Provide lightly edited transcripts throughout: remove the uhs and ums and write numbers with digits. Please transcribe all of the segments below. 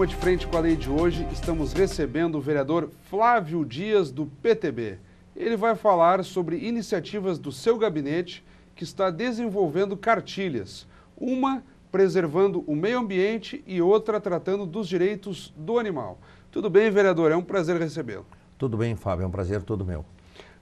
programa de Frente com a Lei de hoje, estamos recebendo o vereador Flávio Dias, do PTB. Ele vai falar sobre iniciativas do seu gabinete que está desenvolvendo cartilhas. Uma preservando o meio ambiente e outra tratando dos direitos do animal. Tudo bem, vereador? É um prazer recebê-lo. Tudo bem, Fábio, é um prazer todo meu.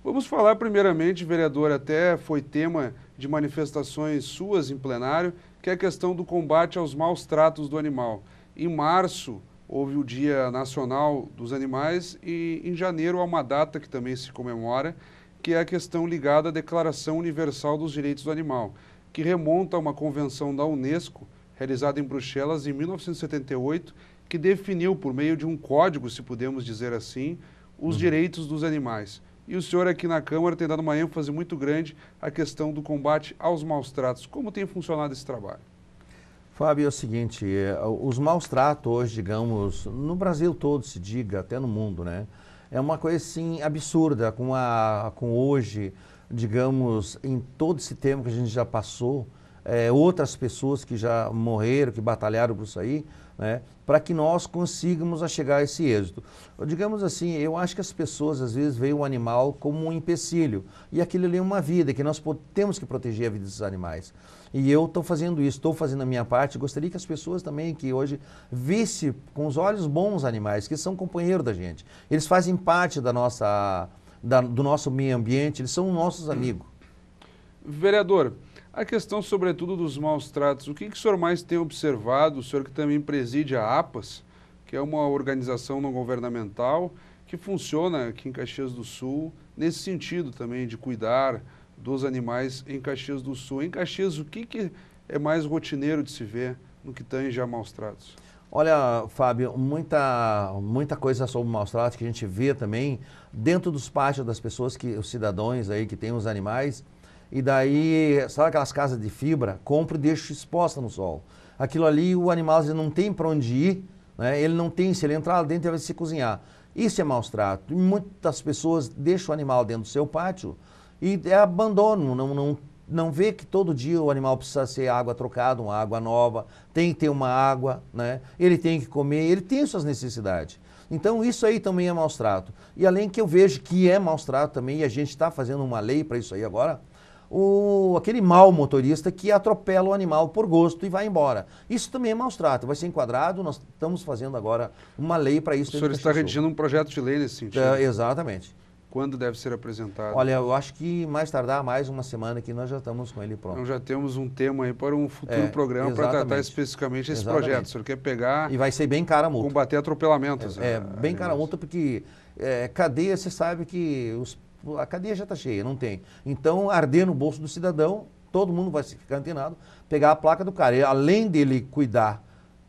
Vamos falar primeiramente, vereador, até foi tema de manifestações suas em plenário, que é a questão do combate aos maus tratos do animal. Em março, houve o Dia Nacional dos Animais e em janeiro há uma data que também se comemora, que é a questão ligada à Declaração Universal dos Direitos do Animal, que remonta a uma convenção da Unesco, realizada em Bruxelas em 1978, que definiu, por meio de um código, se podemos dizer assim, os direitos dos animais. E o senhor aqui na Câmara tem dado uma ênfase muito grande à questão do combate aos maus tratos. Como tem funcionado esse trabalho? Fábio, é o seguinte, os maus tratos hoje, digamos, no Brasil todo se diga, até no mundo, né? É uma coisa assim absurda com hoje, digamos, em todo esse tempo que a gente já passou, outras pessoas que já morreram, que batalharam por isso aí, né, para que nós consigamos chegar a esse êxito. Digamos assim, eu acho que as pessoas às vezes veem o animal como um empecilho, e aquilo ali é uma vida, que nós temos que proteger a vida dos animais. E eu estou fazendo isso, estou fazendo a minha parte, gostaria que as pessoas também que hoje vissem com os olhos bons os animais, que são companheiros da gente. Eles fazem parte do nosso meio ambiente, eles são nossos amigos. Vereador, a questão, sobretudo, dos maus tratos, o que o senhor mais tem observado, o senhor que também preside a APAS, que é uma organização não governamental que funciona aqui em Caxias do Sul, nesse sentido também de cuidar dos animais em Caxias do Sul. Em Caxias, o que é mais rotineiro de se ver no que tange a maus tratos? Olha, Fábio, muita coisa sobre maus tratos que a gente vê também dentro dos pátios das pessoas, os cidadãos aí que têm os animais. E daí, sabe aquelas casas de fibra? Compra e deixa exposta no sol. Aquilo ali, o animal não tem para onde ir, né? Ele não tem, se ele entrar lá dentro, ele vai se cozinhar. Isso é maus trato. E muitas pessoas deixam o animal dentro do seu pátio e abandonam, não vê que todo dia o animal precisa ser água trocada, uma água nova, tem que ter uma água, né? Ele tem que comer, ele tem suas necessidades. Então isso aí também é maus trato. E além que eu vejo que é maus trato também, e a gente está fazendo uma lei para isso aí agora, aquele mau motorista que atropela o animal por gosto e vai embora. Isso também é maus trato, vai ser enquadrado, nós estamos fazendo agora uma lei para isso. O senhor está redigindo um projeto de lei nesse sentido? Exatamente. Quando deve ser apresentado? Olha, eu acho que mais tardar mais uma semana que nós já estamos com ele pronto. Então já temos um tema aí para um futuro programa para tratar especificamente esse projeto. O senhor quer pegar... E vai ser bem cara a multa. Combater atropelamentos. Bem cara a multa porque cadeia, você sabe que a cadeia já está cheia, não tem. Então, arder no bolso do cidadão, todo mundo vai ficar antenado, pegar a placa do cara. E, além dele cuidar,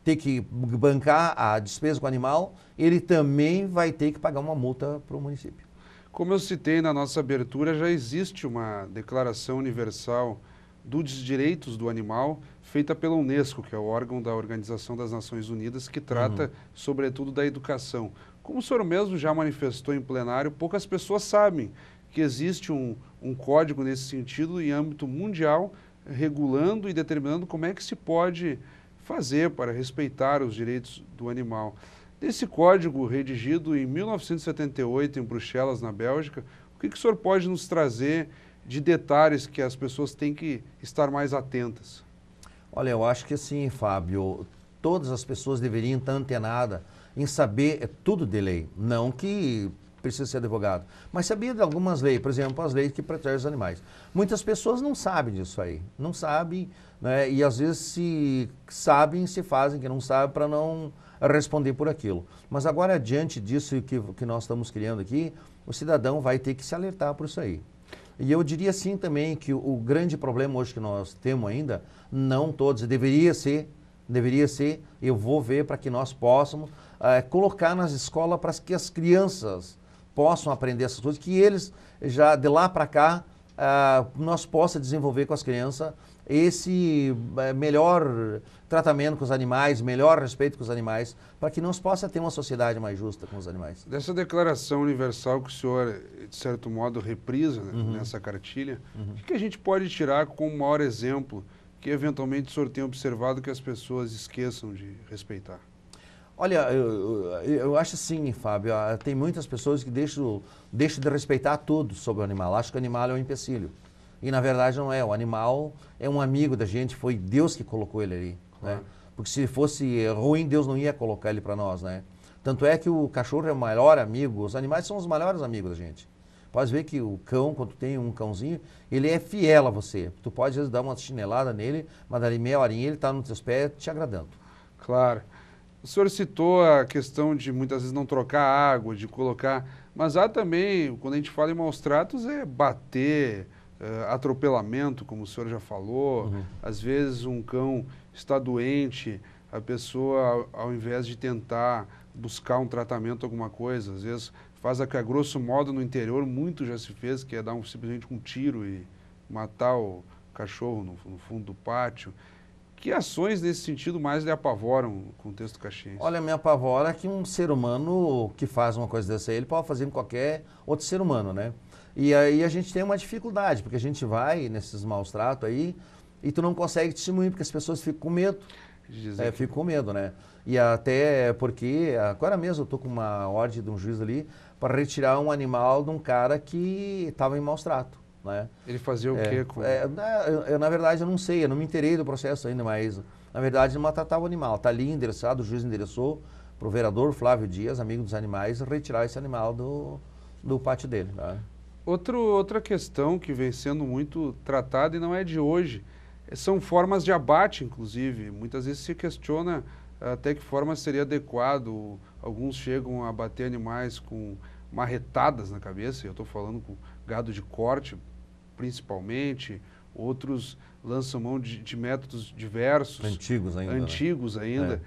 ter que bancar a despesa com o animal, ele também vai ter que pagar uma multa para o município. Como eu citei na nossa abertura, já existe uma Declaração Universal dos Direitos do Animal, feita pela Unesco, que é o órgão da Organização das Nações Unidas, que trata, sobretudo, da educação. Como o senhor mesmo já manifestou em plenário, poucas pessoas sabem que existe um código nesse sentido em âmbito mundial, regulando e determinando como é que se pode fazer para respeitar os direitos do animal. Desse código redigido em 1978 em Bruxelas, na Bélgica, o que o senhor pode nos trazer de detalhes que as pessoas têm que estar mais atentas? Olha, eu acho que assim, Fábio, todas as pessoas deveriam estar antenadas em saber tudo de lei, não que precisa ser advogado, mas saber de algumas leis, por exemplo, as leis que protegem os animais. Muitas pessoas não sabem disso aí, não sabem, né? E às vezes se sabem, se fazem que não sabem para não responder por aquilo. Mas agora, diante disso que nós estamos criando aqui, o cidadão vai ter que se alertar por isso aí. E eu diria assim também que o grande problema hoje que nós temos ainda, não todos, deveria ser, eu vou ver para que nós possamos colocar nas escolas para que as crianças possam aprender essas coisas, que eles já de lá para cá nós possa desenvolver com as crianças esse melhor tratamento com os animais, melhor respeito com os animais, para que nós possa ter uma sociedade mais justa com os animais. Dessa Declaração Universal que o senhor, de certo modo, reprisa nessa cartilha, o que a gente pode tirar como maior exemplo que eventualmente o senhor tem observado que as pessoas esqueçam de respeitar? Olha, eu acho assim, Fábio, tem muitas pessoas que deixam de respeitar tudo sobre o animal. Acham que o animal é um empecilho. E na verdade não é. O animal é um amigo da gente, foi Deus que colocou ele ali. Claro. Né? Porque se fosse ruim, Deus não ia colocar ele para nós, né? Tanto é que o cachorro é o maior amigo, os animais são os maiores amigos da gente. Pode ver que o cão, quando tu tem um cãozinho, ele é fiel a você. Tu pode às vezes dar uma chinelada nele, mas dali meia horinha ele está nos teus pés te agradando. Claro. O senhor citou a questão de muitas vezes não trocar água, de colocar... Mas há também, quando a gente fala em maus tratos, é bater, atropelamento, como o senhor já falou. Uhum. Às vezes um cão está doente, a pessoa, ao invés de tentar buscar um tratamento, alguma coisa, às vezes faz a grosso modo no interior, muito já se fez, que é dar simplesmente um tiro e matar o cachorro no fundo do pátio. Que ações nesse sentido mais lhe apavoram no contexto caxiense? Olha, me apavora que um ser humano que faz uma coisa dessa aí, ele pode fazer com qualquer outro ser humano, né? E aí a gente tem uma dificuldade, porque a gente vai nesses maus tratos aí e tu não consegue testemunhar, porque as pessoas ficam com medo. Ficam com medo, né? E até porque, agora mesmo eu tô com uma ordem de um juiz ali para retirar um animal de um cara que estava em maus tratos. Né? Ele fazia o quê? Na verdade, eu não sei, eu não me inteirei do processo ainda, mas na verdade não maltratava o animal. Está ali endereçado, o juiz endereçou para o vereador Flávio Dias, amigo dos animais, retirar esse animal do pátio dele. Tá? Outra questão que vem sendo muito tratada e não é de hoje, são formas de abate, inclusive. Muitas vezes se questiona até que forma seria adequado. Alguns chegam a abater animais com marretadas na cabeça, eu estou falando com gado de corte, principalmente, outros lançam mão de métodos diversos. Antigos ainda.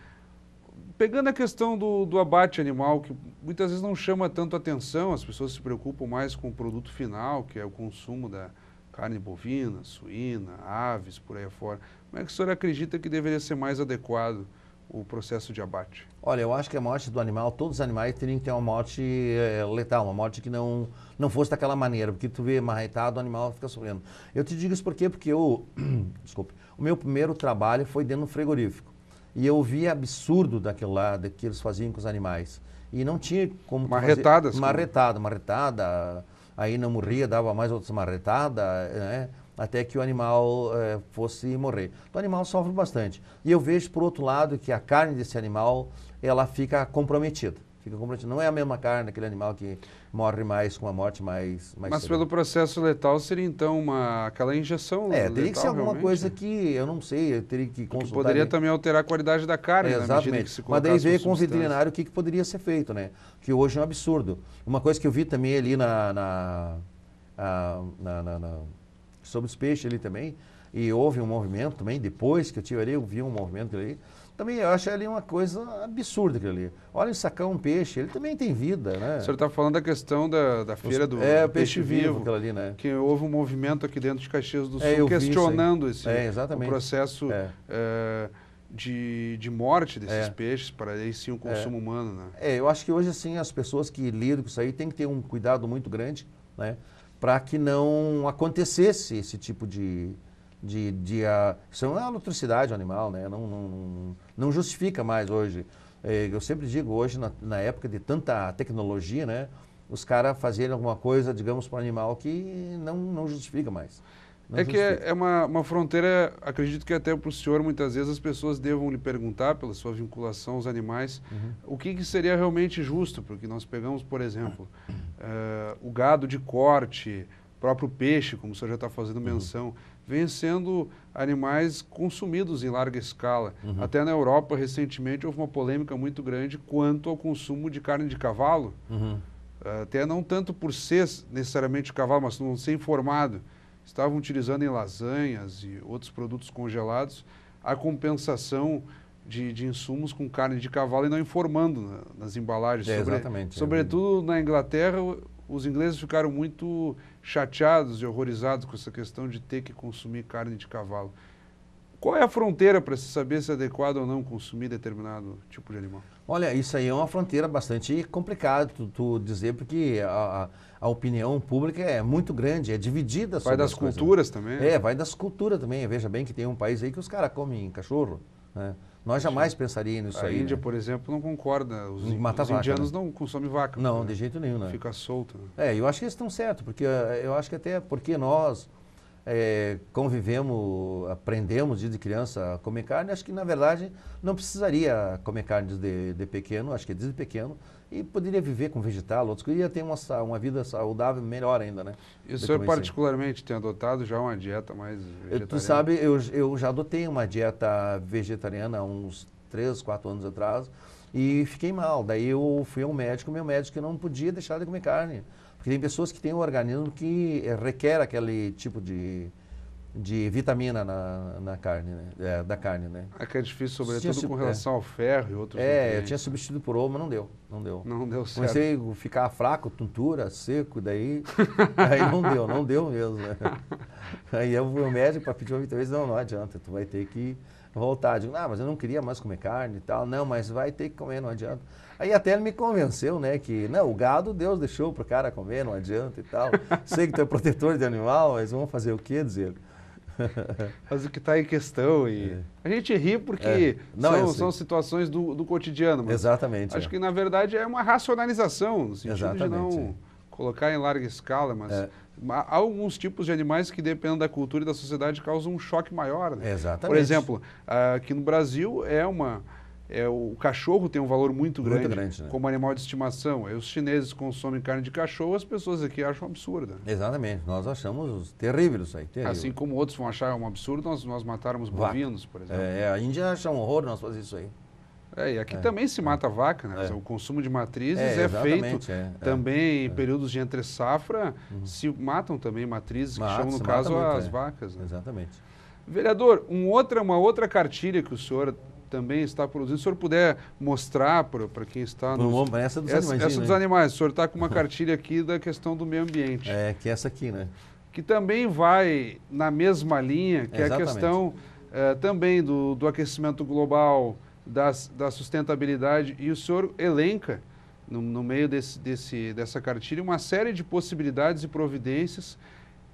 Pegando a questão do abate animal, que muitas vezes não chama tanto atenção, as pessoas se preocupam mais com o produto final, que é o consumo da carne bovina, suína, aves, por aí afora. Como é que o senhor acredita que deveria ser mais adequado o processo de abate? Olha, eu acho que a morte do animal, todos os animais teriam que ter uma morte letal, uma morte que não fosse daquela maneira, porque tu vê marretado, o animal fica sofrendo. Eu te digo isso por quê? Porque desculpe, o meu primeiro trabalho foi dentro do frigorífico. E eu vi absurdo daquilo lá, que eles faziam com os animais. E não tinha como marretadas? Marretada, aí não morria, dava mais outras marretadas, né? Até que o animal fosse morrer. Então o animal sofre bastante. E eu vejo, por outro lado, que a carne desse animal, ela fica comprometida. Não é a mesma carne daquele animal que morre mais, com uma morte mais Mas severa. pelo processo letal seria então aquela injeção letal, teria que ser alguma realmente? Coisa que, eu não sei, eu teria que consultar. Que poderia também alterar a qualidade da carne, exatamente. Que se mas daí ver com o substância. veterinário o que poderia ser feito, né? Que hoje é um absurdo. Uma coisa que eu vi também ali sobre os peixes ali também, e houve um movimento também, depois que eu tive ali, eu vi um movimento ali, também eu acho ali uma coisa absurda aquilo ali. Olha, sacar um peixe, ele também tem vida, né? O senhor está falando da questão da feira do peixe vivo, aquilo ali, né? Que houve um movimento aqui dentro de Caxias do Sul questionando o processo de morte desses peixes, para aí sim o consumo humano, né? Eu acho que hoje assim as pessoas que lidam com isso aí têm que ter um cuidado muito grande, né? Para que não acontecesse esse tipo isso é uma atrocidade animal, né? Não justifica mais hoje. Eu sempre digo, hoje, na época de tanta tecnologia, né? Os caras fazerem alguma coisa, digamos, para o animal que não justifica mais. Que é uma fronteira, acredito que até para o senhor, muitas vezes as pessoas devam lhe perguntar, pela sua vinculação aos animais, o que seria realmente justo, porque nós pegamos, por exemplo, o gado de corte, próprio peixe, como o senhor já está fazendo menção, vêm sendo animais consumidos em larga escala. Até na Europa, recentemente, houve uma polêmica muito grande quanto ao consumo de carne de cavalo. Até não tanto por ser necessariamente cavalo, mas não ser informado. Estavam utilizando em lasanhas e outros produtos congelados a compensação de insumos com carne de cavalo e não informando nas embalagens. Exatamente. Sobretudo na Inglaterra, os ingleses ficaram muito chateados e horrorizados com essa questão de ter que consumir carne de cavalo. Qual é a fronteira para se saber se é adequado ou não consumir determinado tipo de animal? Olha, isso aí é uma fronteira bastante complicada tu dizer, porque a opinião pública é muito grande, é dividida sobre vai das culturas também? Vai das culturas também. Veja bem que tem um país aí que os caras comem cachorro, né? Nós jamais pensaríamos nisso A aí. Índia, Né? por exemplo, não concorda. Os Mata vaca, indianos né? não consomem vaca. Não, de jeito nenhum, né? Fica solto. Né? Eu acho que eles estão certos, porque eu acho que até porque nós convivemos, aprendemos desde criança a comer carne, acho que na verdade não precisaria comer carne desde pequeno, acho que desde pequeno, e poderia viver com vegetal, outros coisas, ia ter uma vida saudável melhor ainda, né? E o senhor particularmente tem adotado já uma dieta mais vegetariana? Tu sabe, eu já adotei uma dieta vegetariana há uns 3, 4 anos atrás e fiquei mal. Daí eu fui ao médico, meu médico que não podia deixar de comer carne. Porque tem pessoas que têm um organismo que requer aquele tipo de vitamina na carne, né? Da carne, né? É que é difícil, sobretudo com relação ao ferro e outros eu tinha substituído por ovo, mas não deu. Não deu certo. Comecei a ficar fraco, tontura, seco, daí aí não deu mesmo, né? Aí eu fui ao médico para pedir uma vitamina, não adianta, tu vai ter que voltar. Eu digo, mas eu não queria mais comer carne e tal. Não, mas vai ter que comer, não adianta. Aí até ele me convenceu, né, que não, o gado Deus deixou pro cara comer, não adianta e tal. Sei que tu é protetor de animal, mas vamos fazer o quê, dizer? Mas o que está em questão e a gente ri porque são situações do cotidiano. Mas exatamente. Acho que na verdade é uma racionalização, no sentido exatamente, de não colocar em larga escala, mas há alguns tipos de animais que, dependendo da cultura e da sociedade, causam um choque maior. Né? Exatamente. Por exemplo, aqui no Brasil o cachorro tem um valor muito grande né? como animal de estimação. Aí os chineses consomem carne de cachorro, as pessoas aqui acham absurdo. Exatamente, nós achamos terrível isso aí. Terrível. Assim como outros vão achar um absurdo nós matarmos bovinos, por exemplo. A Índia acha um horror nós fazer isso aí. E aqui também se mata vaca, né? O consumo de matrizes é feito também em períodos de entre safra, se matam também matrizes, que chamam no caso as vacas. Né? Exatamente. Vereador, uma outra cartilha que o senhor também está produzindo, se o senhor puder mostrar para quem está nos... Essa dos animais, o senhor está com uma cartilha aqui da questão do meio ambiente. Que é essa aqui, né? Que também vai na mesma linha, que é a questão também do aquecimento global, da sustentabilidade, e o senhor elenca, no meio dessa cartilha, uma série de possibilidades e providências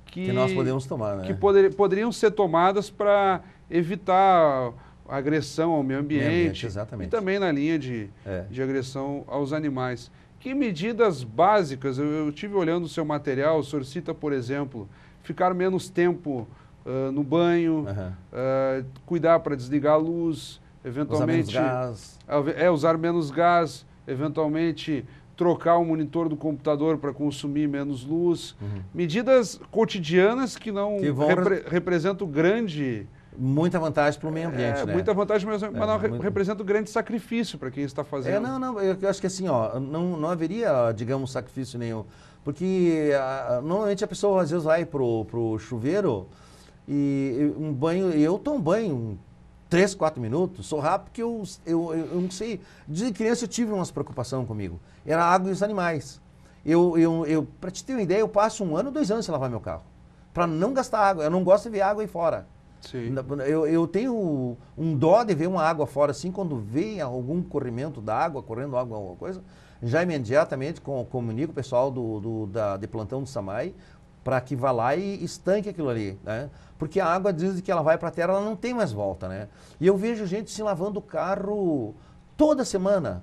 que nós podemos tomar, né? Que poderiam ser tomadas para evitar a agressão ao meio ambiente e também na linha de agressão aos animais. Que medidas básicas, eu estive olhando o seu material, o senhor cita, por exemplo, ficar menos tempo no banho, cuidar para desligar a luz, eventualmente usar menos gás, eventualmente trocar o monitor do computador para consumir menos luz. Medidas cotidianas que não representam muita vantagem para o meio ambiente, né? Muita vantagem, mas não representa um grande sacrifício para quem está fazendo. Eu acho que assim, não haveria, digamos, sacrifício nenhum. Porque normalmente a pessoa às vezes vai pro chuveiro e um banho, eu tomo banho 3, 4 minutos, sou rápido porque eu não sei. Desde criança eu tive umas preocupações comigo. Era a água e os animais. Para te ter uma ideia, eu passo 1 ano, 2 anos sem lavar meu carro. Para não gastar água. Eu não gosto de ver água aí fora. Sim. Eu tenho um dó de ver uma água fora assim, quando vem algum corrimento da água, correndo água, alguma coisa, já imediatamente comunico o pessoal de plantão do SAMAI para que vá lá e estanque aquilo ali, né? Porque a água, desde que ela vai para a terra, ela não tem mais volta, né? E eu vejo gente se lavando o carro toda semana,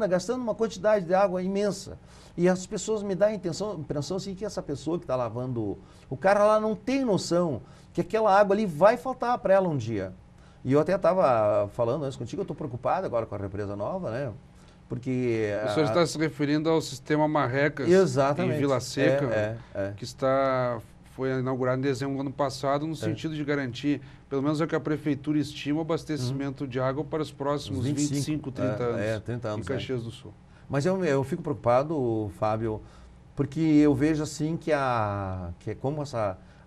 gastando uma quantidade de água imensa. E as pessoas me dão a impressão assim, que essa pessoa que está lavando o carro, ela não tem noção que aquela água ali vai faltar para ela um dia. E eu até estava falando antes contigo, eu estou preocupado agora com a represa nova, né? Porque... O senhor está se referindo ao sistema Marrecas em Vila Seca, que foi inaugurado em dezembro do ano passado, no sentido de garantir, pelo menos é o que a Prefeitura estima, o abastecimento de água para os próximos 25, 30 anos, 30 anos em Caxias do Sul. Mas eu fico preocupado, Fábio, porque eu vejo assim que como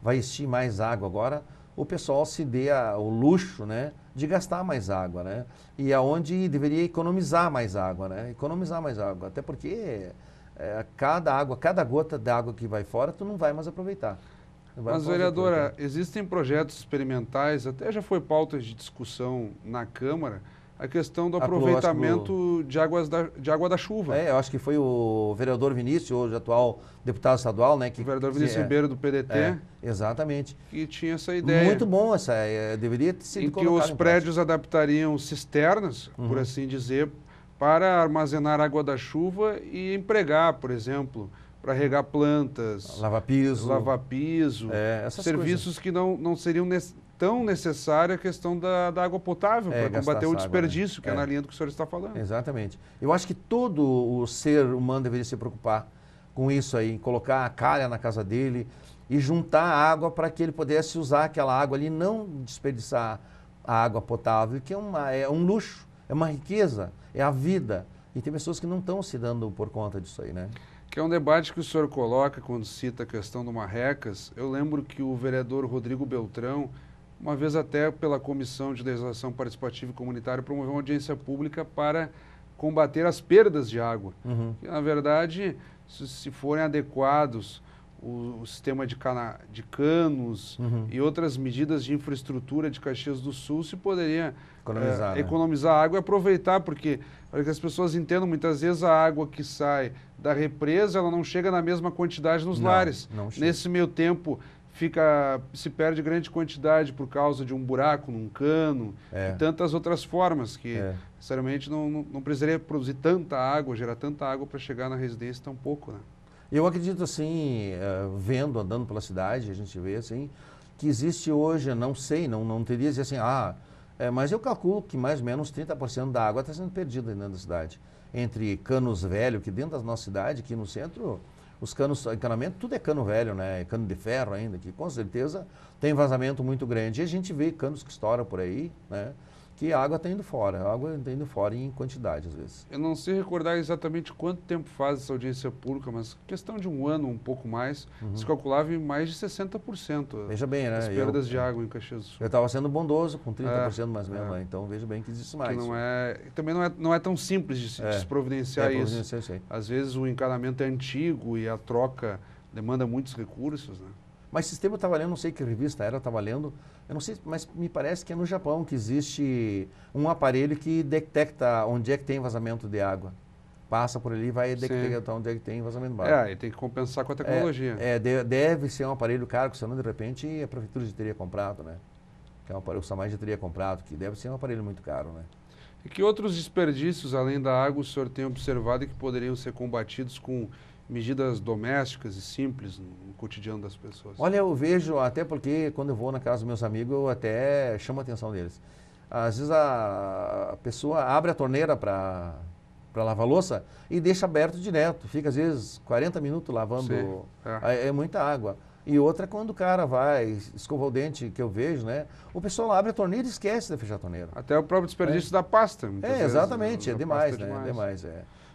vai existir mais água agora, o pessoal se dê o luxo, né, de gastar mais água, né? E aonde deveria economizar mais água, né? Economizar mais água, até porque cada gota de água que vai fora, tu não vai mais aproveitar. Mas, vereadora, existem projetos experimentais, até já foi pauta de discussão na Câmara, a questão do Aprovou, aproveitamento de água da chuva. Eu acho que foi o vereador Vinícius, hoje atual deputado estadual, né? O vereador Vinícius Ribeiro do PDT. Exatamente. Que tinha essa ideia. Muito bom deveria ter sido colocado em que os prédios adaptariam cisternas, por assim dizer, para armazenar água da chuva e empregar, por exemplo, para regar plantas, lavar piso, serviços que não seriam tão necessária a questão da água potável para combater o desperdício, que é na linha do que o senhor está falando. Exatamente. Eu acho que todo o ser humano deveria se preocupar com isso aí, colocar a calha na casa dele e juntar água para que ele pudesse usar aquela água ali, não desperdiçar a água potável, que é um luxo, é uma riqueza, é a vida. E tem pessoas que não estão se dando por conta disso aí, né? Que é um debate que o senhor coloca quando cita a questão do Marrecas. Eu lembro que o vereador Rodrigo Beltrão, uma vez até pela Comissão de Legislação Participativa e Comunitária, promoveu uma audiência pública para combater as perdas de água. Que, na verdade, se forem adequados o sistema de canos e outras medidas de infraestrutura de Caxias do Sul, se poderia economizar água e aproveitar, porque, para que as pessoas entendam, muitas vezes a água que sai da represa, ela não chega na mesma quantidade nos lares. Nesse meio tempo, se perde grande quantidade por causa de um buraco num cano e tantas outras formas que, sinceramente, não precisaria produzir tanta água, gerar tanta água para chegar na residência tão pouco, né? Eu acredito assim, andando pela cidade, a gente vê assim, que existe hoje, não sei, não teria dizer assim, mas eu calculo que mais ou menos 30% da água está sendo perdida dentro da cidade. Entre canos velhos, que dentro da nossa cidade, aqui no centro, os canos, encanamento, tudo é cano velho, né? Cano de ferro ainda, que com certeza tem vazamento muito grande. E a gente vê canos que estouram por aí, né? Que a água está indo fora, a água está indo fora em quantidade, às vezes. Eu não sei recordar exatamente quanto tempo faz essa audiência pública, mas questão de um ano, um pouco mais, se calculava em mais de 60%. Veja bem, né? As perdas de água em Caxias do Sul. Eu estava sendo bondoso, com 30% mais ou menos, né? Então veja bem que existe mais. Que também não é tão simples de se providenciar isso. Às vezes o encanamento é antigo e a troca demanda muitos recursos, né? Mas esse tempo eu estava lendo, não sei que revista era, eu estava lendo, eu não sei, mas me parece que é no Japão que existe um aparelho que detecta onde é que tem vazamento de água. Passa por ali e vai detectar onde é que tem vazamento de água. E tem que compensar com a tecnologia. Deve ser um aparelho caro, que senão de repente a prefeitura já teria comprado, né? Que é um aparelho, o SAMAI já teria comprado, que deve ser um aparelho muito caro, né? E que outros desperdícios, além da água, o senhor tem observado e que poderiam ser combatidos com medidas domésticas e simples no cotidiano das pessoas? Olha, eu vejo, até porque quando eu vou na casa dos meus amigos, eu até chamo a atenção deles. Às vezes a pessoa abre a torneira para lavar louça e deixa aberto direto. Fica às vezes 40 minutos lavando. É muita água. E outra, quando o cara vai escovar o dente, que eu vejo, né? O pessoal abre a torneira e esquece de fechar a torneira. Até o próprio desperdício da pasta. Exatamente, é demais, né? Demais,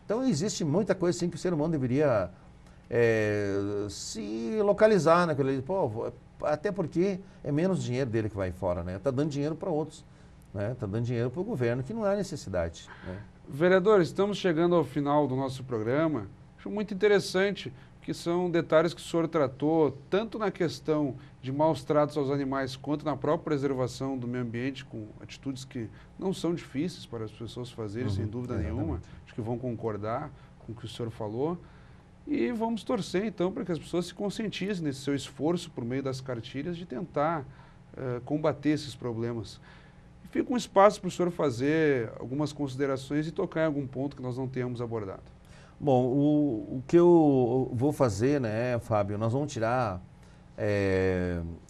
Então, existe muita coisa assim que o ser humano deveria se localizar naquilo ali. Até porque é menos dinheiro dele que vai fora, né? Está dando dinheiro para outros, né? Está dando dinheiro para o governo, que não há necessidade, né? Vereador, estamos chegando ao final do nosso programa. Acho muito interessante, que são detalhes que o senhor tratou, tanto na questão de maus tratos aos animais, quanto na própria preservação do meio ambiente, com atitudes que não são difíceis para as pessoas fazerem, sem dúvida nenhuma. Acho que vão concordar com o que o senhor falou. E vamos torcer, então, para que as pessoas se conscientizem nesse seu esforço, por meio das cartilhas, de tentar combater esses problemas. E fica um espaço para o senhor fazer algumas considerações e tocar em algum ponto que nós não tenhamos abordado. Bom, o que eu vou fazer, né, Fábio, nós vamos tirar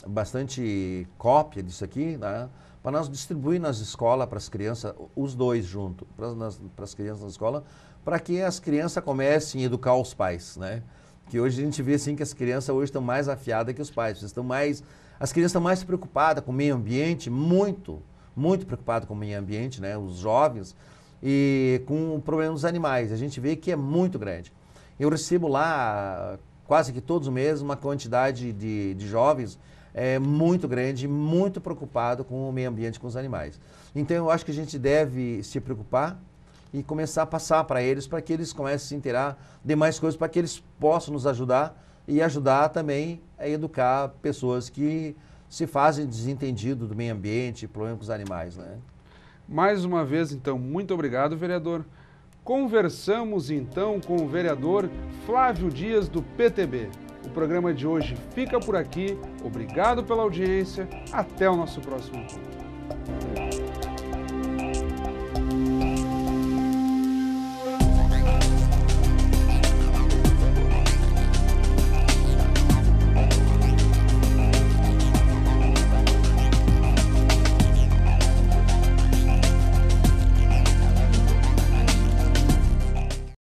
bastante cópia disso aqui, né, para nós distribuir nas escolas para as crianças, os dois juntos, para as crianças na escola, para que as crianças comecem a educar os pais, né? Que hoje a gente vê assim que as crianças hoje estão mais afiadas que os pais, as crianças estão mais preocupadas com o meio ambiente, muito preocupadas com o meio ambiente, né? Os jovens, e com o problema dos animais. A gente vê que é muito grande. Eu recebo lá, quase que todos os meses, uma quantidade de jovens muito grande, muito preocupado com o meio ambiente, com os animais. Então, eu acho que a gente deve se preocupar e começar a passar para eles, para que eles comecem a se inteirar de mais coisas, para que eles possam nos ajudar e ajudar também a educar pessoas que se fazem desentendido do meio ambiente, problema com os animais, né? Mais uma vez, então, muito obrigado, vereador. Conversamos, então, com o vereador Flávio Dias, do PTB. O programa de hoje fica por aqui. Obrigado pela audiência. Até o nosso próximo encontro.